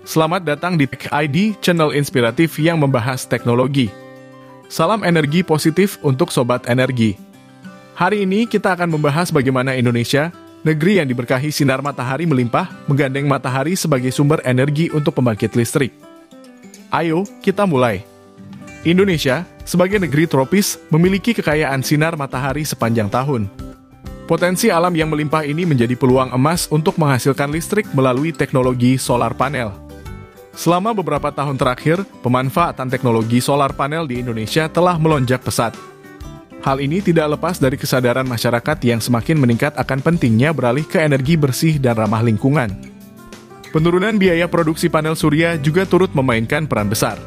Selamat datang di Tech ID, channel inspiratif yang membahas teknologi. Salam energi positif untuk Sobat Energi. Hari ini kita akan membahas bagaimana Indonesia, negeri yang diberkahi sinar matahari melimpah, menggandeng matahari sebagai sumber energi untuk pembangkit listrik. Ayo, kita mulai. Indonesia, sebagai negeri tropis, memiliki kekayaan sinar matahari sepanjang tahun. Potensi alam yang melimpah ini menjadi peluang emas untuk menghasilkan listrik melalui teknologi solar panel. Selama beberapa tahun terakhir, pemanfaatan teknologi solar panel di Indonesia telah melonjak pesat. Hal ini tidak lepas dari kesadaran masyarakat yang semakin meningkat akan pentingnya beralih ke energi bersih dan ramah lingkungan. Penurunan biaya produksi panel surya juga turut memainkan peran besar.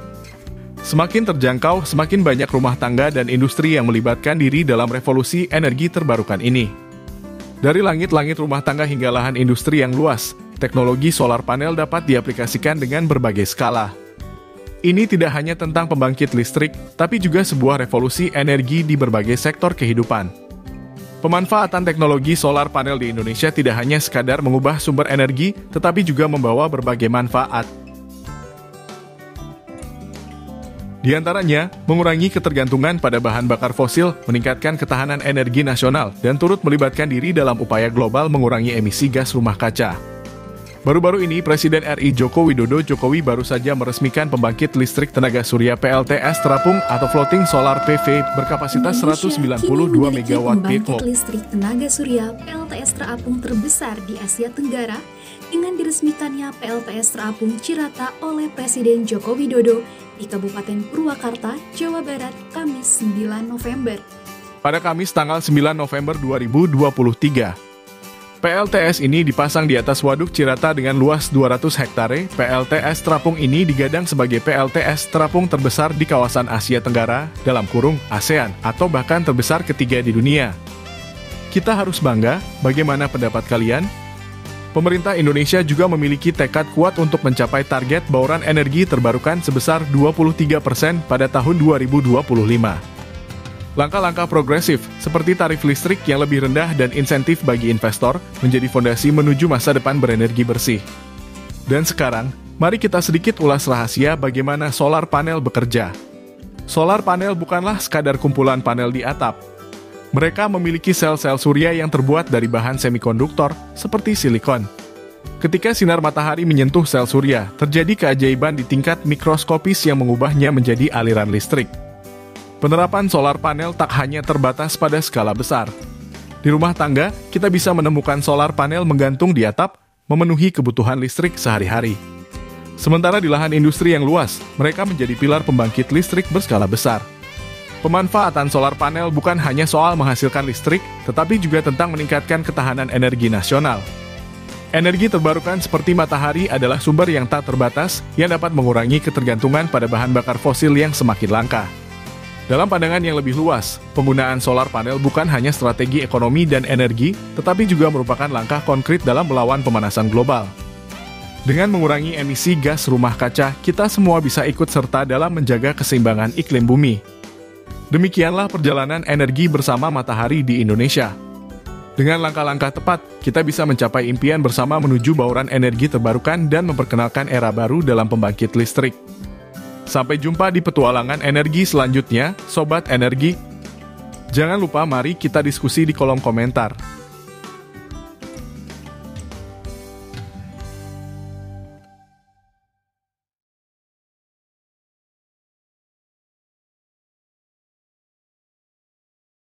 Semakin terjangkau, semakin banyak rumah tangga dan industri yang melibatkan diri dalam revolusi energi terbarukan ini. Dari langit-langit rumah tangga hingga lahan industri yang luas, teknologi solar panel dapat diaplikasikan dengan berbagai skala. Ini tidak hanya tentang pembangkit listrik, tapi juga sebuah revolusi energi di berbagai sektor kehidupan. Pemanfaatan teknologi solar panel di Indonesia tidak hanya sekadar mengubah sumber energi, tetapi juga membawa berbagai manfaat. Di antaranya, mengurangi ketergantungan pada bahan bakar fosil, meningkatkan ketahanan energi nasional, dan turut melibatkan diri dalam upaya global mengurangi emisi gas rumah kaca. Baru-baru ini, Presiden RI Joko Widodo baru saja meresmikan pembangkit listrik tenaga surya PLTS terapung atau floating solar PV berkapasitas 192 MW peak. Pembangkit listrik tenaga surya PLTS terapung terbesar di Asia Tenggara dengan diresmikannya PLTS terapung Cirata oleh Presiden Joko Widodo di Kabupaten Purwakarta, Jawa Barat, Kamis 9 November. Pada Kamis tanggal 9 November 2023, PLTS ini dipasang di atas waduk Cirata dengan luas 200 hektare. PLTS terapung ini digadang sebagai PLTS terapung terbesar di kawasan Asia Tenggara, dalam kurung ASEAN, atau bahkan terbesar ketiga di dunia. Kita harus bangga, bagaimana pendapat kalian? Pemerintah Indonesia juga memiliki tekad kuat untuk mencapai target bauran energi terbarukan sebesar 23% pada tahun 2025. Langkah-langkah progresif, seperti tarif listrik yang lebih rendah dan insentif bagi investor, menjadi fondasi menuju masa depan berenergi bersih. Dan sekarang, mari kita sedikit ulas rahasia bagaimana solar panel bekerja. Solar panel bukanlah sekadar kumpulan panel di atap. Mereka memiliki sel-sel surya yang terbuat dari bahan semikonduktor, seperti silikon. Ketika sinar matahari menyentuh sel surya, terjadi keajaiban di tingkat mikroskopis yang mengubahnya menjadi aliran listrik. Penerapan solar panel tak hanya terbatas pada skala besar. Di rumah tangga, kita bisa menemukan solar panel menggantung di atap, memenuhi kebutuhan listrik sehari-hari. Sementara di lahan industri yang luas, mereka menjadi pilar pembangkit listrik berskala besar. Pemanfaatan solar panel bukan hanya soal menghasilkan listrik, tetapi juga tentang meningkatkan ketahanan energi nasional. Energi terbarukan seperti matahari adalah sumber yang tak terbatas, yang dapat mengurangi ketergantungan pada bahan bakar fosil yang semakin langka. Dalam pandangan yang lebih luas, penggunaan solar panel bukan hanya strategi ekonomi dan energi, tetapi juga merupakan langkah konkret dalam melawan pemanasan global. Dengan mengurangi emisi gas rumah kaca, kita semua bisa ikut serta dalam menjaga keseimbangan iklim bumi. Demikianlah perjalanan energi bersama matahari di Indonesia. Dengan langkah-langkah tepat, kita bisa mencapai impian bersama menuju bauran energi terbarukan dan memperkenalkan era baru dalam pembangkit listrik. Sampai jumpa di petualangan energi selanjutnya, Sobat Energi. Jangan lupa mari kita diskusi di kolom komentar.